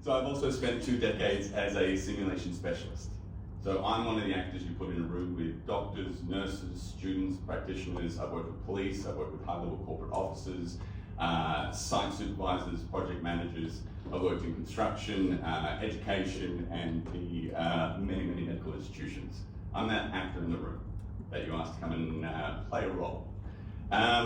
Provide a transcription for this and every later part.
So I've also spent 2 decades as a simulation specialist. So I'm one of the actors you put in a room with doctors, nurses, students, practitioners. I've worked with police, I've worked with high-level corporate officers, site supervisors, project managers. I've worked in construction, education, and the many, many medical institutions. I'm that actor in the room that you asked to come and play a role. By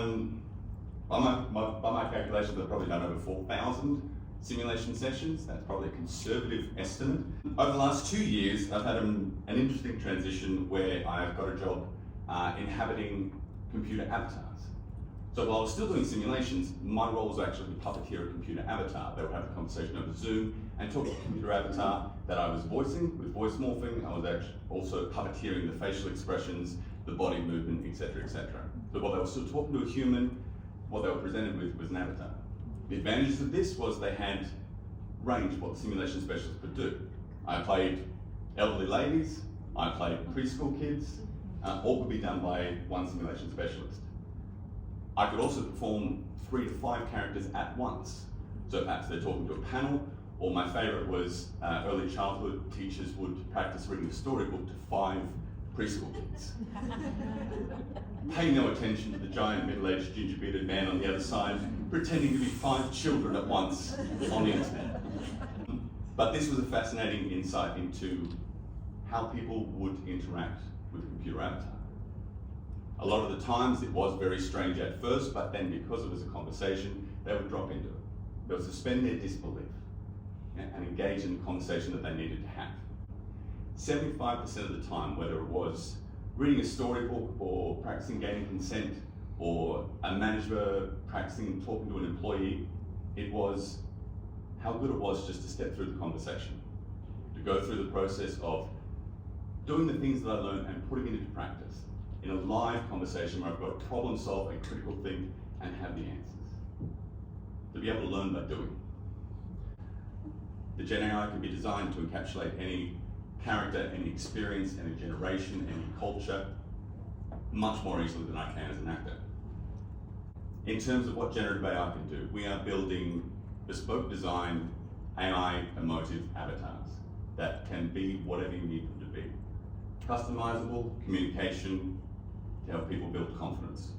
my calculations, I've probably done over 4,000 simulation sessions. That's probably a conservative estimate. Over the last 2 years, I've had an interesting transition where I've got a job inhabiting computer avatars. So while I was still doing simulations, my role was actually to puppeteer a computer avatar. They would have a conversation over Zoom and talk to a computer avatar that I was voicing with voice morphing. I was actually also puppeteering the facial expressions, the body movement, etc., etc. So while they were still talking to a human, what they were presented with was an avatar. The advantages of this was they had range what the simulation specialist could do. I played elderly ladies, I played preschool kids, all could be done by one simulation specialist. I could also perform 3 to 5 characters at once. So perhaps they're talking to a panel, or my favorite was early childhood teachers would practice reading a storybook to 5 preschool kids. Pay no attention to the giant middle-aged ginger-bearded man on the other side, pretending to be 5 children at once on the internet. But this was a fascinating insight into how people would interact with a computer avatar. A lot of the times it was very strange at first, but then because it was a conversation, they would drop into it. They would suspend their disbelief and engage in the conversation that they needed to have. 75% of the time, whether it was reading a storybook or practicing gaining consent or a manager practicing talking to an employee, it was how good it was just to step through the conversation, to go through the process of doing the things that I learned and putting it into practice in a live conversation where I've got to problem solve and critical think and have the answers. To be able to learn by doing. The GenAI can be designed to encapsulate any character, any experience, any generation, any culture, much more easily than I can as an actor. In terms of what generative AI can do, we are building bespoke design AI emotive avatars that can be whatever you need them to be. Customizable communication to help people build confidence.